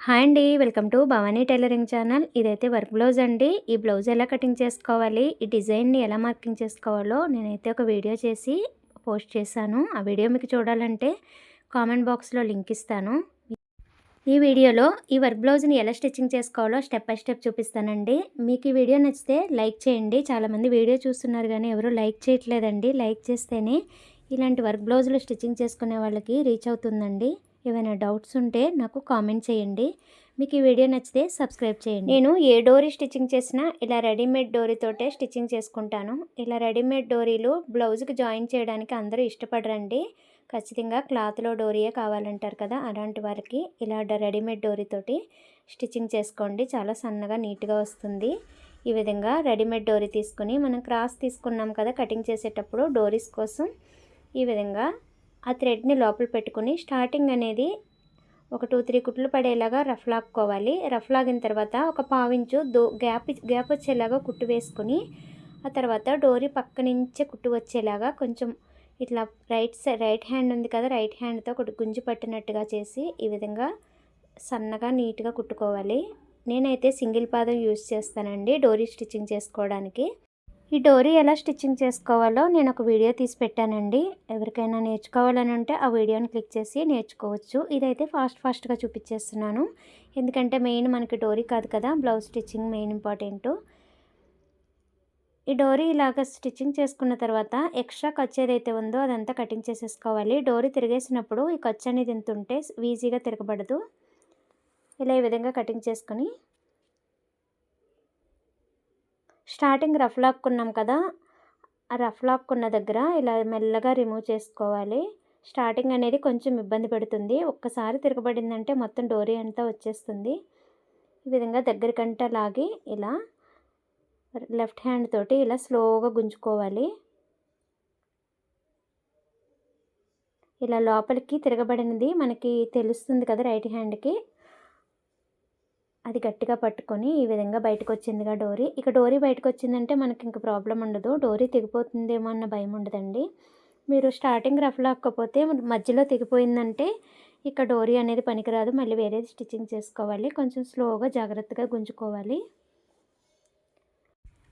Hi అండి. Welcome to Bhavani tailoring channel. ఇదైతే work blouse అండి. ఈ బ్లౌజ్ ఎలా కటింగ్ చేసుకోవాలి, ఈ డిజైన్‌ని ఎలా మార్కింగ్ చేసుకోవాలో నేనైతే ఒక వీడియో చేసి పోస్ట్ చేశాను. ఆ వీడియో మీకు చూడాలంటే కామెంట్ బాక్స్‌లో లింక్ ఇస్తాను. ఈ వీడియోలో ఈ వర్క్ బ్లౌజ్‌ని ఎలా స్టిచ్చింగ్ చేసుకోవాలో స్టెప్ బై స్టెప్ చూపిస్తానండి. మీకు ఈ వీడియో నచ్చితే లైక్ చేయండి. చాలామంది వీడియో చూస్తున్నారు కానీ ఎవరు లైక్ చేయట్లేదండి. లైక్ చేస్తేనే ఇలాంటి వర్క్ బ్లౌజులు స్టిచ్చింగ్ చేసుకునే వాళ్ళకి రీచ్ అవుతుందండి. ఏమైనా డౌట్స్ ఉంటే నాకు కామెంట్ చేయండి. మీకు ఈ వీడియో నచ్చితే సబ్స్క్రైబ్ చేయండి. నేను ఏ డోరీ స్టిచ్చింగ్ చేసినా ఇలా రెడీమేడ్ డోరీతోటే స్టిచ్చింగ్ చేసుకుంటాను. ఇలా రెడీమేడ్ డోరీలు బ్లౌజ్కి జాయిన్ చేయడానికి అందరూ ఇష్టపడరండి. ఖచ్చితంగా క్లాత్లో డోరీయే కావాలంటారు కదా, అలాంటి వారికి ఇలా రెడీమేడ్ డోరీతోటి స్టిచ్చింగ్ చేసుకోండి. చాలా సన్నగా నీట్గా వస్తుంది. ఈ విధంగా రెడీమేడ్ డోరీ తీసుకుని మనం క్రాస్ తీసుకున్నాం కదా కటింగ్ చేసేటప్పుడు డోరీస్ కోసం, ఈ విధంగా ఆ థ్రెడ్ని లోపల పెట్టుకుని స్టార్టింగ్ అనేది ఒక 2-3 కుట్లు పడేలాగా రఫ్ లాక్కోవాలి. రఫ్ లాగిన తర్వాత ఒక పావించు గ్యాప్ వచ్చేలాగా కుట్టు వేసుకుని, ఆ తర్వాత డోరీ పక్క నుంచే కుట్టు వచ్చేలాగా కొంచెం ఇట్లా రైట్ హ్యాండ్ ఉంది కదా, రైట్ హ్యాండ్తో ఒకటి గుంజి పట్టినట్టుగా చేసి ఈ విధంగా సన్నగా నీట్గా కుట్టుకోవాలి. నేనైతే సింగిల్ పాదం యూజ్ చేస్తానండి డోరీ స్టిచ్చింగ్ చేసుకోవడానికి. ఈ డోరీ ఎలా స్టిచ్చింగ్ చేసుకోవాలో నేను ఒక వీడియో తీసి పెట్టానండి. ఎవరికైనా నేర్చుకోవాలని ఉంటే ఆ వీడియోని క్లిక్ చేసి నేర్చుకోవచ్చు. ఇదైతే ఫాస్ట్గా చూపించేస్తున్నాను, ఎందుకంటే మెయిన్ మనకి డోరీ కాదు కదా, బ్లౌజ్ స్టిచ్చింగ్ మెయిన్ ఇంపార్టెంట్. ఈ డోరీ ఇలాగ స్టిచ్చింగ్ చేసుకున్న తర్వాత ఎక్స్ట్రా ఖర్చు ఏదైతే ఉందో అదంతా కటింగ్ చేసేసుకోవాలి. డోరీ తిరిగేసినప్పుడు ఈ ఖర్చు అనేది ఎంత ఉంటే ఈజీగా తిరగబడదు. ఇలా ఈ విధంగా కటింగ్ చేసుకొని స్టార్టింగ్ రఫ్ లాక్కున్నాం కదా, ఆ రఫ్ లాక్కున్న దగ్గర ఇలా మెల్లగా రిమూవ్ చేసుకోవాలి. స్టార్టింగ్ అనేది కొంచెం ఇబ్బంది పెడుతుంది. ఒక్కసారి తిరగబడిందంటే మొత్తం డోరీ అంతా వచ్చేస్తుంది. ఈ విధంగా దగ్గరికంట లాగి ఇలా లెఫ్ట్ హ్యాండ్ తోటి ఇలా స్లోగా గుంజుకోవాలి. ఇలా లోపలికి తిరగబడినది మనకి తెలుస్తుంది కదా రైట్ హ్యాండ్కి, అది గట్టిగా పట్టుకొని ఈ విధంగా బయటకు వచ్చిందిగా డోరీ. ఇక డోరీ బయటకు వచ్చిందంటే మనకి ఇంక ప్రాబ్లం ఉండదు. డోరీ తెగిపోతుందేమో అన్న భయం ఉండదండి. మీరు స్టార్టింగ్ రఫ్ లాక్కపోతే మధ్యలో తెగిపోయిందంటే ఇక డోరీ అనేది పనికిరాదు. మళ్ళీ వేరేది స్టిచ్చింగ్ చేసుకోవాలి. కొంచెం స్లోగా జాగ్రత్తగా గుంజుకోవాలి.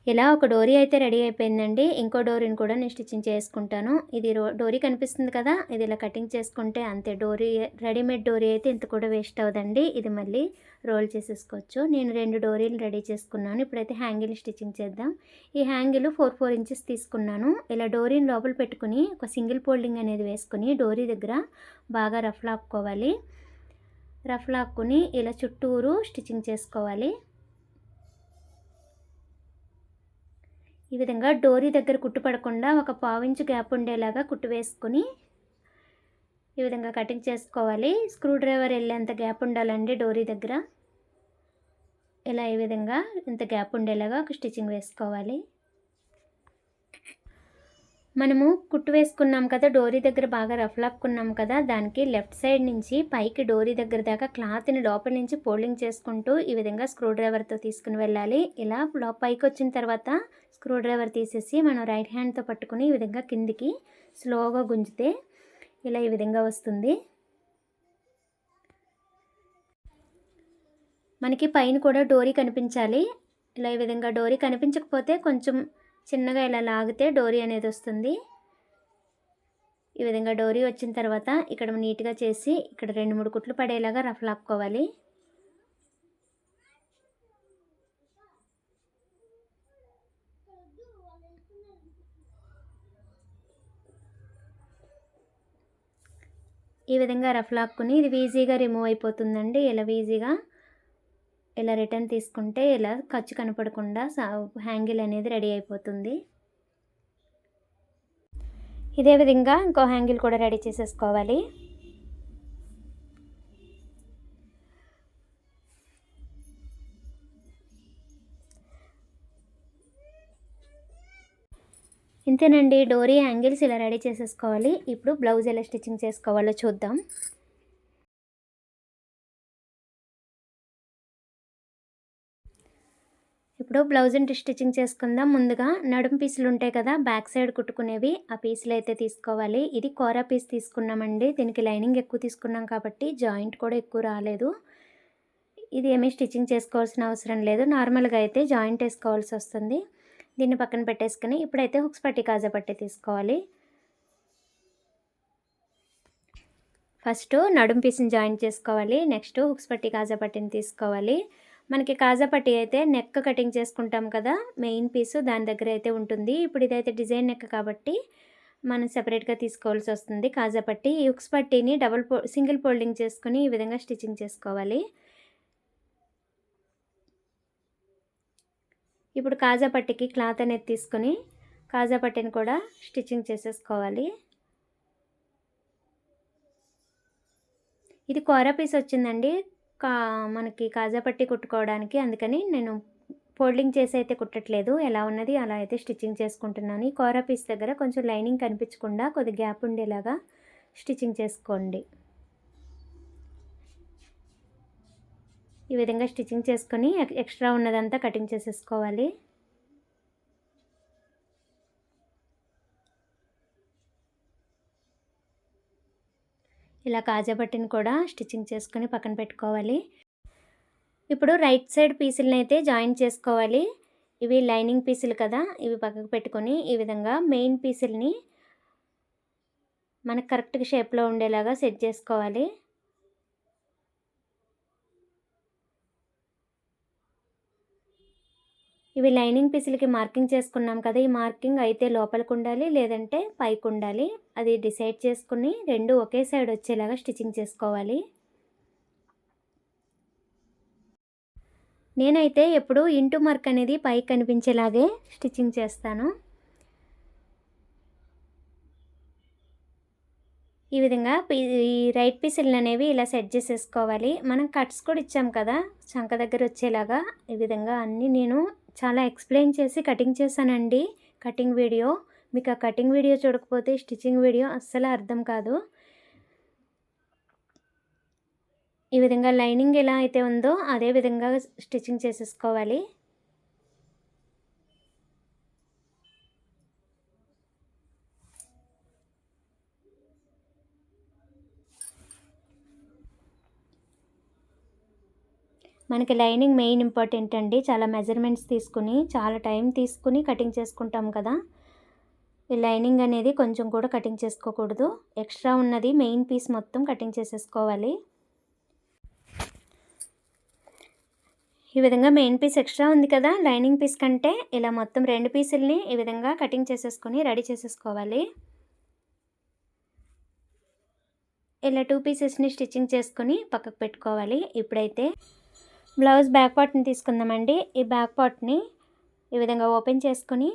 ఇలా ఒక డోరీ అయితే రెడీ అయిపోయిందండి. ఇంకో డోరీని కూడా నేను స్టిచ్చింగ్ చేసుకుంటాను. ఇది డోరీ కనిపిస్తుంది కదా, ఇది ఇలా కటింగ్ చేసుకుంటే అంతే. రెడీమేడ్ డోరీ అయితే ఇంత కూడా వేస్ట్ అవ్వదండి. ఇది మళ్ళీ రోల్ చేసేసుకోవచ్చు. నేను 2 డోరీలు రెడీ చేసుకున్నాను. ఇప్పుడైతే హ్యాంగిల్ స్టిచ్చింగ్ చేద్దాం. ఈ హ్యాంగిల్ 4 ఇంచెస్ తీసుకున్నాను. ఇలా డోరీని లోపల పెట్టుకుని ఒక సింగిల్ ఫోల్డింగ్ అనేది వేసుకుని డోరీ దగ్గర బాగా రఫ్ లాక్కోవాలి. రఫ్ లాక్కుని ఇలా చుట్టూరు స్టిచ్చింగ్ చేసుకోవాలి. ఈ విధంగా డోరీ దగ్గర కుట్టు పడకుండా ఒక పావించు గ్యాప్ ఉండేలాగా కుట్టు వేసుకొని ఈ విధంగా కటింగ్ చేసుకోవాలి. స్క్రూ డ్రైవర్ వెళ్ళేంత గ్యాప్ ఉండాలండి డోరీ దగ్గర. ఇలా ఈ విధంగా ఇంత గ్యాప్ ఉండేలాగా ఒక స్టిచ్చింగ్ వేసుకోవాలి. మనము కుట్టు వేసుకున్నాం కదా, డోరీ దగ్గర బాగా రఫ్ లాక్కున్నాం కదా, దానికి లెఫ్ట్ సైడ్ నుంచి పైకి డోరీ దగ్గర దాకా క్లాత్ని లోపల నుంచి ఫోల్డింగ్ చేసుకుంటూ ఈ విధంగా స్క్రూ డ్రైవర్తో తీసుకుని వెళ్ళాలి. ఇలా పైకి వచ్చిన తర్వాత స్క్రూ డ్రైవర్ తీసేసి మనం రైట్ హ్యాండ్తో పట్టుకుని ఈ విధంగా కిందికి స్లోగా గుంజితే ఇలా ఈ విధంగా వస్తుంది. మనకి పైన కూడా డోరీ కనిపించాలి. ఇలా ఈ విధంగా డోరీ కనిపించకపోతే కొంచెం చిన్నగా ఇలా లాగితే డోరీ అనేది వస్తుంది. ఈ విధంగా డోరీ వచ్చిన తర్వాత ఇక్కడ నీట్గా చేసి ఇక్కడ 2-3 కుట్లు పడేలాగా రఫ్ లాక్కోవాలి. ఈ విధంగా రఫ్ లాక్కుని ఇది ఈజీగా రిమూవ్ అయిపోతుందండి. ఇలా ఈజీగా ఇలా రిటర్న్ తీసుకుంటే ఇలా ఖర్చు కనపడకుండా హ్యాంగిల్ అనేది రెడీ అయిపోతుంది. ఇదే విధంగా ఇంకో హ్యాంగిల్ కూడా రెడీ చేసేసుకోవాలి. ఇంతేనండి, డోరీ హ్యాంగిల్స్ ఇలా రెడీ చేసేసుకోవాలి. ఇప్పుడు బ్లౌజ్ ఎలా స్టిచ్చింగ్ చేసుకోవాలో చూద్దాం. ఇప్పుడు బ్లౌజ్ని స్టిచ్చింగ్ చేసుకుందాం. ముందుగా నడుము పీసులు ఉంటాయి కదా, బ్యాక్ సైడ్ కుట్టుకునేవి, ఆ పీసులు అయితే తీసుకోవాలి. ఇది కోరా పీస్ తీసుకున్నామండి. దీనికి లైనింగ్ ఎక్కువ తీసుకున్నాం కాబట్టి జాయింట్ కూడా ఎక్కువ రాలేదు. ఇది ఏమీ స్టిచ్చింగ్ చేసుకోవాల్సిన అవసరం లేదు. నార్మల్‌గా అయితే జాయింట్ ఏసుకోవాల్సి వస్తుంది. దీన్ని పక్కన పెట్టేసుకొని ఇప్పుడైతే హుక్స్ పట్టి, కాజా పట్టి తీసుకోవాలి. ఫస్ట్ నడుము పీస్‌ని జాయింట్ చేసుకోవాలి. నెక్స్ట్ హుక్స్ పట్టి, కాజా పట్టిని తీసుకోవాలి. మనకి కాజా పట్టి అయితే నెక్ కటింగ్ చేసుకుంటాం కదా, మెయిన్ పీసు దాని దగ్గర అయితే ఉంటుంది. ఇప్పుడు ఇదైతే డిజైన్ నెక్ కాబట్టి మనం సెపరేట్‌గా తీసుకోవాల్సి వస్తుంది కాజా పట్టి. ఈ హుక్స్ పట్టీని సింగిల్ ఫోల్డింగ్ చేసుకొని ఈ విధంగా స్టిచ్చింగ్ చేసుకోవాలి. ఇప్పుడు కాజా పట్టీకి క్లాత్ అనేది తీసుకొని కాజా పట్టీని కూడా స్టిచ్చింగ్ చేసేసుకోవాలి. ఇది కోరా పీస్ వచ్చిందండి. కా మనకి కాజా పట్టీ కుట్టుకోవడానికి, అందుకని నేను ఫోల్డింగ్ చేసి అయితే కుట్టట్లేదు. ఎలా ఉన్నది అలా అయితే స్టిచ్చింగ్ చేసుకుంటున్నాను. ఈ కోరా పీస్ దగ్గర కొంచెం లైనింగ్ కనిపించకుండా కొద్దిగా గ్యాప్ ఉండేలాగా స్టిచ్చింగ్ చేసుకోండి. ఈ విధంగా స్టిచ్చింగ్ చేసుకొని ఎక్స్ట్రా ఉన్నదంతా కటింగ్ చేసేసుకోవాలి. ఇలా కాజా పట్టీని కూడా స్టిచ్చింగ్ చేసుకొని పక్కన పెట్టుకోవాలి. ఇప్పుడు రైట్ సైడ్ పీసులను అయితే జాయిన్ చేసుకోవాలి. ఇవి లైనింగ్ పీసులు కదా, ఇవి పక్కకు పెట్టుకొని ఈ విధంగా మెయిన్ పీసుల్ని మనకు కరెక్ట్‌గా షేప్‌లో ఉండేలాగా సెట్ చేసుకోవాలి. ఇవి లైనింగ్ పీసులకి మార్కింగ్ చేసుకున్నాం కదా, ఈ మార్కింగ్ అయితే లోపలికి ఉండాలి లేదంటే పైకి ఉండాలి. అది డిసైడ్ చేసుకుని రెండు ఒకే సైడ్ వచ్చేలాగా స్టిచ్చింగ్ చేసుకోవాలి. నేనైతే ఎప్పుడు ఇంటూ మార్క్ అనేది పైకి కనిపించేలాగే స్టిచ్చింగ్ చేస్తాను. ఈ విధంగా ఈ రైట్ పీసులు అనేవి ఇలా సెట్ చేసేసుకోవాలి. మనం కట్స్ కూడా ఇచ్చాం కదా, చంక దగ్గర వచ్చేలాగా ఈ విధంగా అన్నీ నేను చాలా ఎక్స్ప్లెయిన్ చేసి కటింగ్ చేశానండి. కటింగ్ వీడియో మీకు ఆ కటింగ్ వీడియో చూడకపోతే స్టిచ్చింగ్ వీడియో అస్సలు అర్థం కాదు. ఈ విధంగా లైనింగ్ ఎలా అయితే ఉందో అదే విధంగా స్టిచ్చింగ్ చేసేసుకోవాలి. మనకి లైనింగ్ మెయిన్ ఇంపార్టెంట్ అండి. చాలా మెజర్మెంట్స్ తీసుకుని చాలా టైం తీసుకుని కటింగ్ చేసుకుంటాం కదా, ఈ లైనింగ్ అనేది కొంచెం కూడా కటింగ్ చేసుకోకూడదు. ఎక్స్ట్రా ఉన్నది మెయిన్ పీస్ మొత్తం కటింగ్ చేసేసుకోవాలి. ఈ విధంగా మెయిన్ పీస్ ఎక్స్ట్రా ఉంది కదా, లైనింగ్ పీస్ కంటే ఇలా మొత్తం రెండు పీసుల్ని ఈ విధంగా కటింగ్ చేసేసుకొని రెడీ చేసేసుకోవాలి. ఇలా 2 పీసెస్ని స్టిచ్చింగ్ చేసుకొని పక్కకు పెట్టుకోవాలి. ఇప్పుడైతే బ్లౌజ్ బ్యాక్ పార్ట్ని తీసుకుందామండి. ఈ బ్యాక్ పార్ట్ని ఈ విధంగా ఓపెన్ చేసుకొని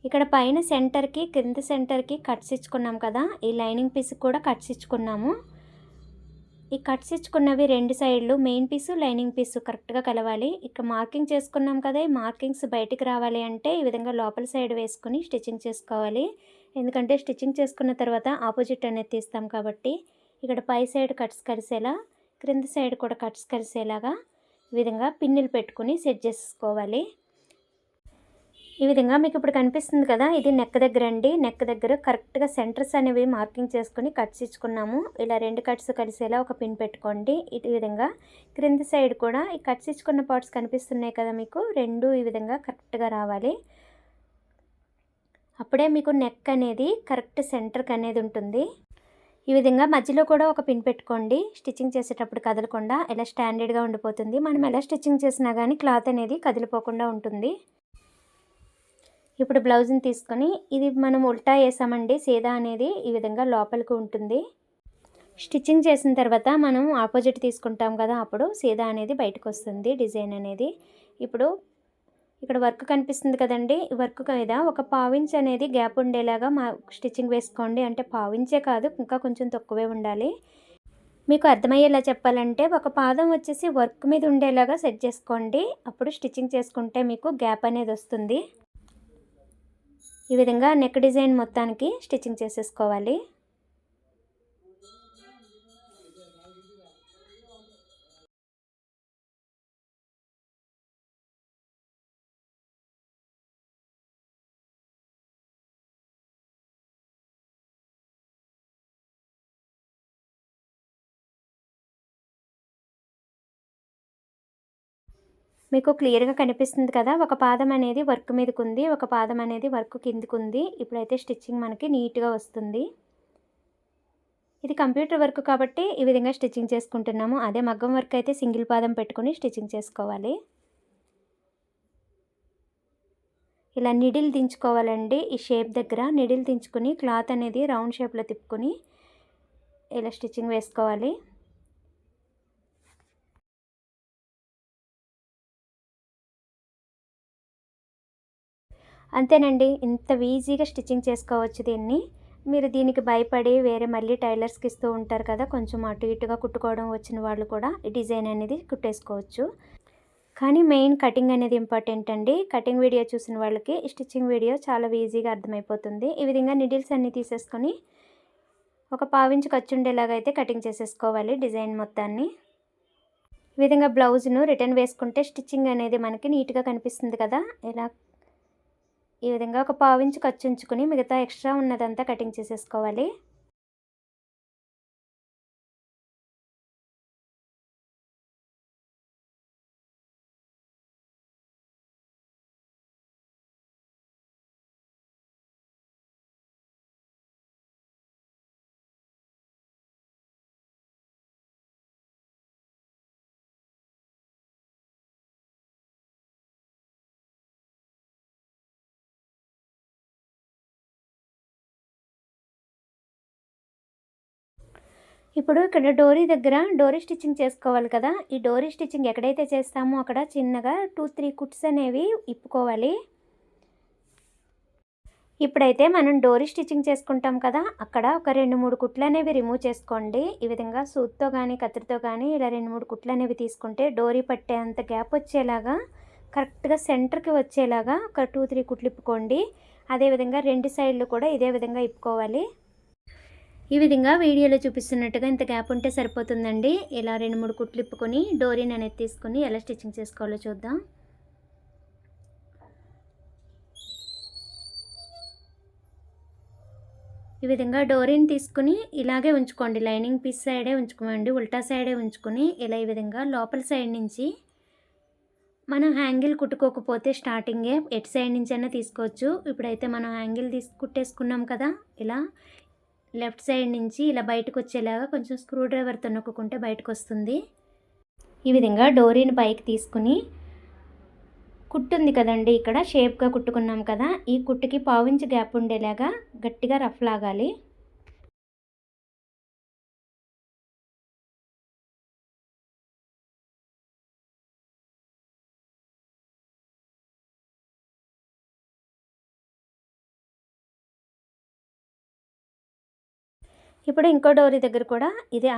ఇక్కడ పైన సెంటర్కి కింద సెంటర్కి కట్స్ ఇచ్చుకున్నాం కదా, ఈ లైనింగ్ పీస్ కూడా కట్స్ ఇచ్చుకున్నాము. ఈ కట్స్ ఇచ్చుకున్నవి రెండు సైడ్లు మెయిన్ పీసు లైనింగ్ పీసు కరెక్ట్గా కలవాలి. ఇక్కడ మార్కింగ్ చేసుకున్నాం కదా, ఈ మార్కింగ్స్ బయటికి రావాలి అంటే ఈ విధంగా లోపల సైడ్ వేసుకుని స్టిచ్చింగ్ చేసుకోవాలి. ఎందుకంటే స్టిచ్చింగ్ చేసుకున్న తర్వాత ఆపోజిట్ అనేది తీస్తాం కాబట్టి ఇక్కడ పై సైడ్ కట్స్ కలిసేలా, క్రింద సైడ్ కూడా కట్స్ కలిసేలాగా ఈ విధంగా పిన్నులు పెట్టుకుని సెట్ చేసుకోవాలి. ఈ విధంగా మీకు ఇప్పుడు కనిపిస్తుంది కదా, ఇది నెక్ దగ్గర అండి. నెక్ దగ్గర కరెక్ట్గా సెంటర్స్ అనేవి మార్కింగ్ చేసుకుని కట్స్ ఇచ్చుకున్నాము. ఇలా రెండు కట్స్ కలిసేలా ఒక పిన్ పెట్టుకోండి. ఈ విధంగా క్రింద సైడ్ కూడా ఈ కట్స్ ఇచ్చుకున్న పార్ట్స్ కనిపిస్తున్నాయి కదా మీకు, రెండు ఈ విధంగా కరెక్ట్గా రావాలి. అప్పుడే మీకు నెక్ అనేది కరెక్ట్ సెంటర్కి అనేది ఉంటుంది. ఈ విధంగా మధ్యలో కూడా ఒక పిన్ పెట్టుకోండి. స్టిచ్చింగ్ చేసేటప్పుడు కదలకుండా ఇలా స్టాండర్డ్గా ఉండిపోతుంది. మనం ఎలా స్టిచ్చింగ్ చేసినా కానీ క్లాత్ అనేది కదిలిపోకుండా ఉంటుంది. ఇప్పుడు బ్లౌజ్ని తీసుకొని ఇది మనం ఉల్టా వేసామండి, సీదా అనేది ఈ విధంగా లోపలికి ఉంటుంది. స్టిచ్చింగ్ చేసిన తర్వాత మనం ఆపోజిట్ తీసుకుంటాం కదా, అప్పుడు సీదా అనేది బయటకు వస్తుంది డిజైన్ అనేది. ఇప్పుడు ఇక్కడ వర్క్ కనిపిస్తుంది కదండి, ఈ వర్క్ మీద ఒక పావించ్ అనేది గ్యాప్ ఉండేలాగా స్టిచ్చింగ్ వేసుకోండి. అంటే పావించే కాదు, ఇంకా కొంచెం తక్కువే ఉండాలి. మీకు అర్థమయ్యేలా చెప్పాలంటే ఒక పాదం వచ్చేసి వర్క్ మీద ఉండేలాగా సెట్ చేసుకోండి. అప్పుడు స్టిచ్చింగ్ చేసుకుంటే మీకు గ్యాప్ అనేది వస్తుంది. ఈ విధంగా నెక్ డిజైన్ మొత్తానికి స్టిచ్చింగ్ చేసేసుకోవాలి. మీకు క్లియర్గా కనిపిస్తుంది కదా, ఒక పాదం అనేది వర్క్ మీదకు ఉంది, ఒక పాదం అనేది వర్క్ కిందకు ఉంది. ఇప్పుడైతే స్టిచ్చింగ్ మనకి నీట్గా వస్తుంది. ఇది కంప్యూటర్ వర్క్ కాబట్టి ఈ విధంగా స్టిచ్చింగ్ చేసుకుంటున్నాము. అదే మగ్గం వర్క్ అయితే సింగిల్ పాదం పెట్టుకొని స్టిచ్చింగ్ చేసుకోవాలి. ఇలా నిడిల్ దించుకోవాలండి. ఈ షేప్ దగ్గర నిడిల్ దించుకొని క్లాత్ అనేది రౌండ్ షేప్లో తిప్పుకొని ఇలా స్టిచ్చింగ్ వేసుకోవాలి. అంతేనండి, ఇంత ఈజీగా స్టిచ్చింగ్ చేసుకోవచ్చు దీన్ని. మీరు దీనికి భయపడి వేరే మళ్ళీ టైలర్స్కి ఇస్తూ ఉంటారు కదా, కొంచెం అటు ఇటుగా కుట్టుకోవడం వచ్చిన వాళ్ళు కూడా ఈ డిజైన్ అనేది కుట్టేసుకోవచ్చు. కానీ మెయిన్ కటింగ్ అనేది ఇంపార్టెంట్ అండి. కటింగ్ వీడియో చూసిన వాళ్ళకి స్టిచ్చింగ్ వీడియో చాలా ఈజీగా అర్థమైపోతుంది. ఈ విధంగా నిడిల్స్ అన్నీ తీసేసుకొని ఒక పావించి ఖర్చుండేలాగా అయితే కటింగ్ చేసేసుకోవాలి డిజైన్ మొత్తాన్ని. ఈ విధంగా బ్లౌజ్ను రిటర్న్ వేసుకుంటే స్టిచ్చింగ్ అనేది మనకి నీట్గా కనిపిస్తుంది కదా. ఇలా ఈ విధంగా ఒక పావించి ఖర్చు ఉంచుకొని మిగతా ఎక్స్ట్రా ఉన్నదంతా కటింగ్ చేసేసుకోవాలి. ఇప్పుడు ఇక్కడ డోరీ దగ్గర డోరీ స్టిచ్చింగ్ చేసుకోవాలి కదా. ఈ డోరీ స్టిచ్చింగ్ ఎక్కడైతే చేస్తామో అక్కడ చిన్నగా 2-3 కుట్స్ అనేవి ఇప్పుకోవాలి. ఇప్పుడైతే మనం డోరీ స్టిచ్చింగ్ చేసుకుంటాం కదా, అక్కడ ఒక 2-3 కుట్లు అనేవి రిమూవ్ చేసుకోండి. ఈ విధంగా సూత్తో కానీ కత్తిరితో కానీ ఇలా 2-3 కుట్లు అనేవి తీసుకుంటే డోరీ పట్టేంత గ్యాప్ వచ్చేలాగా కరెక్ట్గా సెంటర్కి వచ్చేలాగా ఒక 2-3 కుట్లు ఇప్పుకోండి. అదేవిధంగా 2 సైడ్లు కూడా ఇదే విధంగా ఇప్పుకోవాలి. ఈ విధంగా వీడియోలో చూపిస్తున్నట్టుగా ఇంత గ్యాప్ ఉంటే సరిపోతుందండి. ఇలా 2-3 కుట్లు ఇప్పుకొని డోరీని అనేది తీసుకొని ఎలా స్టిచ్చింగ్ చేసుకోవాలో చూద్దాం. ఈ విధంగా డోరీని తీసుకుని ఇలాగే ఉంచుకోండి. లైనింగ్ పీస్ సైడే ఉంచుకోండి, ఉల్టా సైడే ఉంచుకొని ఇలా ఈ విధంగా లోపల సైడ్ నుంచి మనం హ్యాంగిల్ కుట్టుకోకపోతే స్టార్టింగే ఎటు సైడ్ నుంచి అయినా తీసుకోవచ్చు. ఇప్పుడైతే మనం హ్యాంగిల్ కుట్టేసుకున్నాం కదా, ఇలా లెఫ్ట్ సైడ్ నుంచి ఇలా బయటకు వచ్చేలాగా కొంచెం స్క్రూ డ్రైవర్తో నొక్కుంటే బయటకు వస్తుంది. ఈ విధంగా డోరీని పైకి తీసుకుని కుట్టుంది కదండి, ఇక్కడ షేప్గా కుట్టుకున్నాం కదా, ఈ కుట్టుకి పావించి గ్యాప్ ఉండేలాగా గట్టిగా రఫ్ లాగాలి. ఇప్పుడు ఇంకో డోరీ దగ్గర కూడా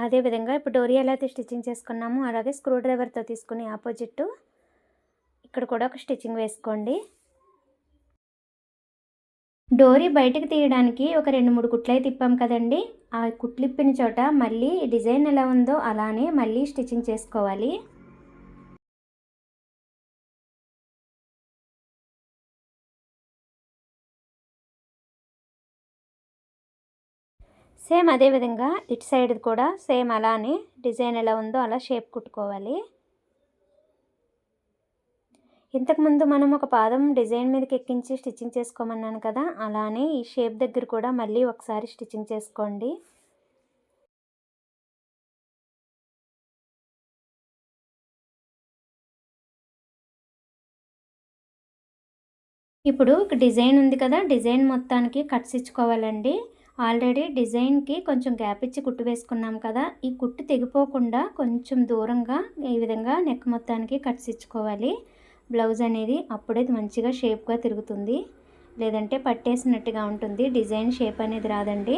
అదే విధంగా ఇప్పుడు డోరీ ఎలా అయితే స్టిచ్చింగ్ చేసుకున్నామో అలాగే స్క్రూ డ్రైవర్తో తీసుకుని ఆపోజిట్ ఇక్కడ కూడా ఒక స్టిచ్చింగ్ వేసుకోండి. డోరీ బయటకు తీయడానికి ఒక 2-3 కుట్లు తిప్పాం కదండి, ఆ కుట్లు ఇప్పిన చోట మళ్ళీ డిజైన్ ఎలా ఉందో అలానే మళ్ళీ స్టిచ్చింగ్ చేసుకోవాలి. సేమ్ అదే విధంగా ఇటు సైడ్ కూడా సేమ్ అలానే డిజైన్ ఎలా ఉందో అలా షేప్ కుట్టుకోవాలి. ఇంతకుముందు మనం ఒక పాదం డిజైన్ మీదకి ఎక్కించి స్టిచ్చింగ్ చేసుకోమన్నాను కదా, అలానే ఈ షేప్ దగ్గర కూడా మళ్ళీ ఒకసారి స్టిచ్చింగ్ చేసుకోండి. ఇప్పుడు డిజైన్ ఉంది కదా, డిజైన్ మొత్తానికి కట్స్ ఇచ్చుకోవాలండి. ఆల్రెడీ డిజైన్కి కొంచెం గ్యాప్ ఇచ్చి కుట్టు వేసుకున్నాం కదా, ఈ కుట్టు తెగిపోకుండా కొంచెం దూరంగా ఈ విధంగా నెక్ మొత్తానికి కట్స్ ఇచ్చుకోవాలి. బ్లౌజ్ అనేది అప్పుడే మంచిగా షేప్గా తిరుగుతుంది, లేదంటే పట్టేసినట్టుగా ఉంటుంది, డిజైన్ షేప్ అనేది రాదండి.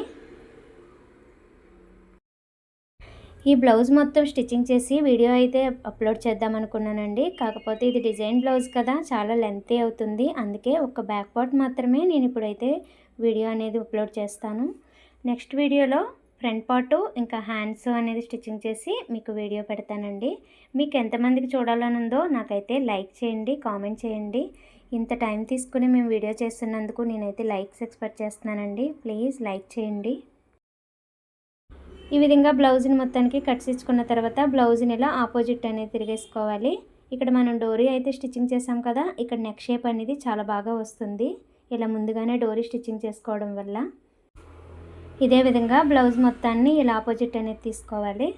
ఈ బ్లౌజ్ మొత్తం స్టిచ్చింగ్ చేసి వీడియో అయితే అప్లోడ్ చేద్దాం అనుకున్నానండి. కాకపోతే ఇది డిజైన్ బ్లౌజ్ కదా, చాలా లెంతీ అవుతుంది. అందుకే ఒక బ్యాక్ పార్ట్ మాత్రమే నేను ఇప్పుడైతే వీడియో అనేది అప్లోడ్ చేస్తాను. నెక్స్ట్ వీడియోలో ఫ్రంట్ పార్టు ఇంకా హ్యాండ్స్ అనేది స్టిచ్చింగ్ చేసి మీకు వీడియో పెడతానండి. మీకు ఎంతమందికి చూడాలని ఉందో నాకైతే లైక్ చేయండి, కామెంట్ చేయండి. ఇంత టైం తీసుకుని మేము వీడియో చేస్తున్నందుకు నేనైతే లైక్స్ ఎక్స్పెక్ట్ చేస్తున్నానండి. ప్లీజ్ లైక్ చేయండి. ఈ విధంగా బ్లౌజ్ని మొత్తానికి కట్స్ ఇచ్చుకున్న తర్వాత బ్లౌజ్ని ఇలా ఆపోజిట్ అనేది తిరిగేసుకోవాలి. ఇక్కడ మనం డోరీ అయితే స్టిచ్చింగ్ చేసాం కదా, ఇక్కడ నెక్ షేప్ అనేది చాలా బాగా వస్తుంది ఇలా ముందుగానే డోరీ స్టిచ్చింగ్ చేసుకోవడం వల్ల. ఇదే విధంగా బ్లౌజ్ మొత్తాన్ని ఇలా ఆపోజిట్ అనేది తీసుకోవాలి.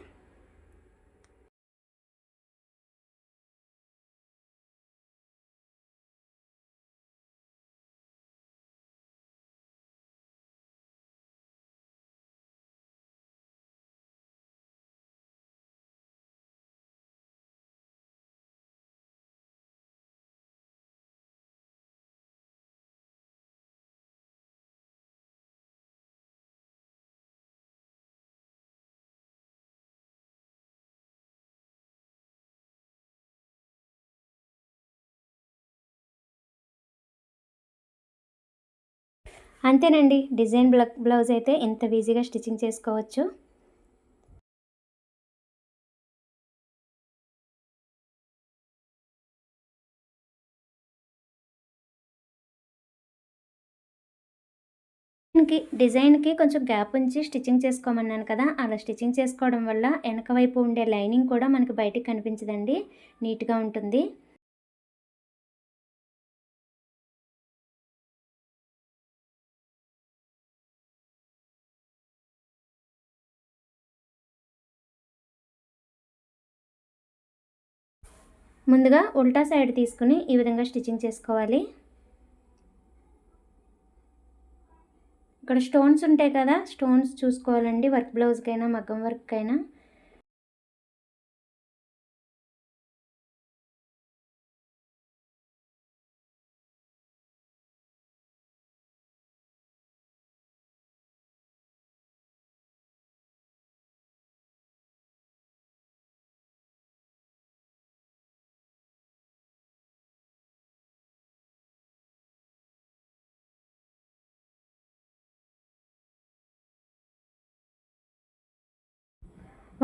అంతేనండి, డిజైన్ బ్లౌజ్ అయితే ఎంత ఈజీగా స్టిచ్చింగ్ చేసుకోవచ్చు. డిజైన్కి కొంచెం గ్యాప్ ఉంచి స్టిచ్చింగ్ చేసుకోమన్నాను కదా, అలా స్టిచ్చింగ్ చేసుకోవడం వల్ల వెనక వైపు ఉండే లైనింగ్ కూడా మనకి బయటికి కనిపించదండి, నీట్గా ఉంటుంది. ముందుగా ఉల్టా సైడ్ తీసుకుని ఈ విధంగా స్టిచ్చింగ్ చేసుకోవాలి. ఇక్కడ స్టోన్స్ ఉంటాయి కదా, స్టోన్స్ చూసుకోవాలండి వర్క్ బ్లౌజ్కైనా మగ్గం వర్క్కైనా.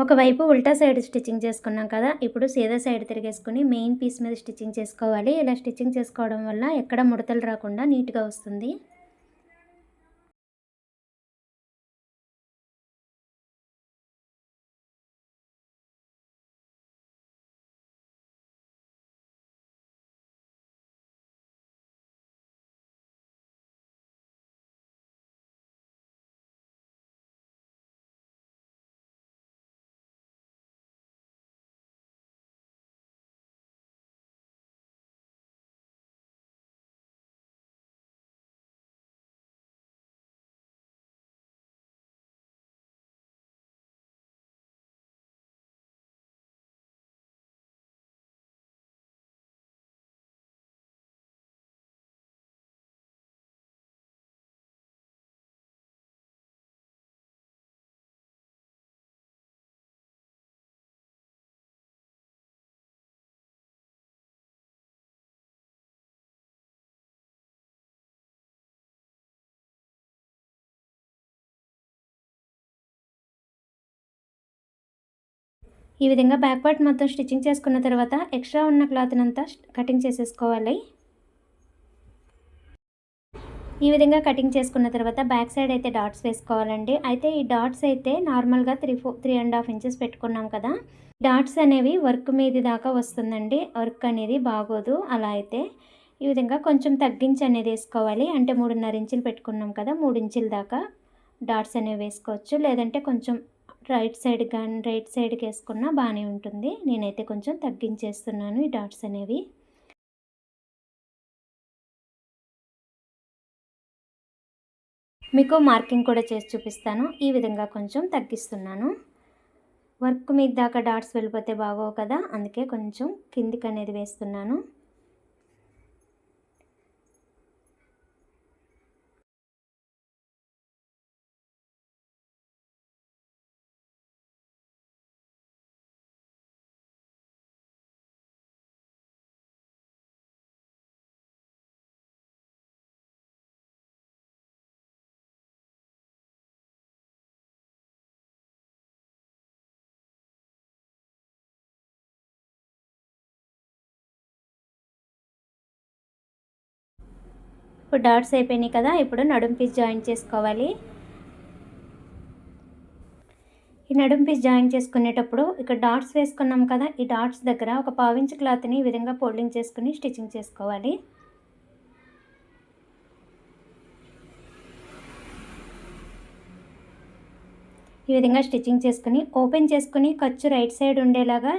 ఒకవైపు ఉల్టా సైడ్ స్టిచ్చింగ్ చేసుకున్నాం కదా, ఇప్పుడు సీదా సైడ్ తిరిగేసుకుని మెయిన్ పీస్ మీద స్టిచ్చింగ్ చేసుకోవాలి. ఇలా స్టిచ్చింగ్ చేసుకోవడం వల్ల ఎక్కడ ముడతలు రాకుండా నీట్గా వస్తుంది. ఈ విధంగా బ్యాక్ పార్ట్ మొత్తం స్టిచ్చింగ్ చేసుకున్న తర్వాత ఎక్స్ట్రా ఉన్న క్లాత్ని అంతా కటింగ్ చేసేసుకోవాలి. ఈ విధంగా కటింగ్ చేసుకున్న తర్వాత బ్యాక్ సైడ్ అయితే డాట్స్ వేసుకోవాలండి. అయితే ఈ డాట్స్ అయితే నార్మల్గా 3.5 ఇంచెస్ పెట్టుకున్నాం కదా, డాట్స్ అనేవి వర్క్ మీది దాకా వస్తుందండి, వర్క్ అనేది బాగోదు. అలా అయితే ఈ విధంగా కొంచెం తగ్గించి అనేది వేసుకోవాలి. అంటే 3.5 ఇంచులు పెట్టుకున్నాం కదా, 3 ఇంచుల దాకా డాట్స్ అనేవి వేసుకోవచ్చు. లేదంటే కొంచెం రైట్ సైడ్కి వేసుకున్నా బాగానే ఉంటుంది. నేనైతే కొంచెం తగ్గించేస్తున్నాను ఈ డాట్స్ అనేవి. మీకు మార్కింగ్ కూడా చేసి చూపిస్తాను. ఈ విధంగా కొంచెం తగ్గిస్తున్నాను. వర్క్ మీద దాకా డాట్స్ వెళ్ళిపోతే బాగోవు కదా, అందుకే కొంచెం కిందికి అనేది వేస్తున్నాను. ఇప్పుడు డాట్స్ అయిపోయినాయి కదా, ఇప్పుడు నడుం పీస్ జాయిన్ చేసుకోవాలి. ఈ నడుం పీస్ జాయిన్ చేసుకునేటప్పుడు ఇక్కడ డాట్స్ వేసుకున్నాం కదా, ఈ డాట్స్ దగ్గర ఒక పావించి క్లాత్ని ఈ విధంగా ఫోల్డింగ్ చేసుకుని స్టిచ్చింగ్ చేసుకోవాలి. ఈ విధంగా స్టిచ్చింగ్ చేసుకుని ఓపెన్ చేసుకుని ఖర్చు రైట్ సైడ్ ఉండేలాగా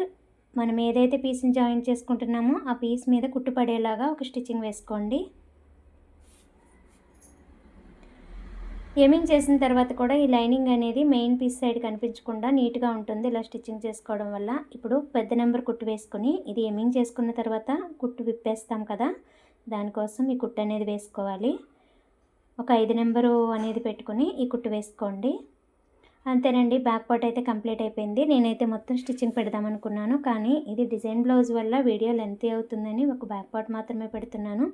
మనం ఏదైతే పీస్ని జాయిన్ చేసుకుంటున్నామో ఆ పీస్ మీద కుట్టు పడేలాగా ఒక స్టిచ్చింగ్ వేసుకోండి. ఏమింగ్ చేసిన తర్వాత కూడా ఈ లైనింగ్ అనేది మెయిన్ పీస్ సైడ్ కనిపించకుండా నీట్గా ఉంటుంది ఇలా స్టిచ్చింగ్ చేసుకోవడం వల్ల. ఇప్పుడు పెద్ద నెంబర్ కుట్టు వేసుకొని ఇది ఏమింగ్ చేసుకున్న తర్వాత కుట్టు విప్పేస్తాం కదా, దానికోసం ఈ కుట్టు అనేది వేసుకోవాలి. ఒక 5 నెంబరు అనేది పెట్టుకుని ఈ కుట్టు వేసుకోండి. అంతేనండి, బ్యాక్ పార్ట్ అయితే కంప్లీట్ అయిపోయింది. నేనైతే మొత్తం స్టిచ్చింగ్ పెడదాం అనుకున్నాను, కానీ ఇది డిజైన్ బ్లౌజ్ వల్ల వీడియో లెంతీ అవుతుందని ఒక బ్యాక్ పార్ట్ మాత్రమే పెడుతున్నాను.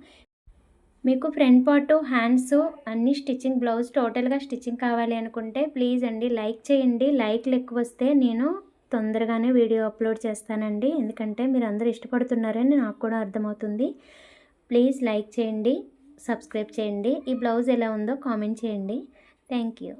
మీకు ఫ్రంట్ పార్ట్, హ్యాండ్స్ అన్ని స్టిచ్చింగ్ బ్లౌజ్ టోటల్గా స్టిచ్చింగ్ కావాలి అనుకుంటే ప్లీజ్ అండి లైక్ చేయండి. లైక్లు ఎక్కువ వస్తే నేను తొందరగానే వీడియో అప్లోడ్ చేస్తానండి, ఎందుకంటే మీరు అందరూ ఇష్టపడుతున్నారని నాకు కూడా అర్థమవుతుంది. ప్లీజ్ లైక్ చేయండి, సబ్స్క్రైబ్ చేయండి. ఈ బ్లౌజ్ ఎలా ఉందో కామెంట్ చేయండి. Thank you.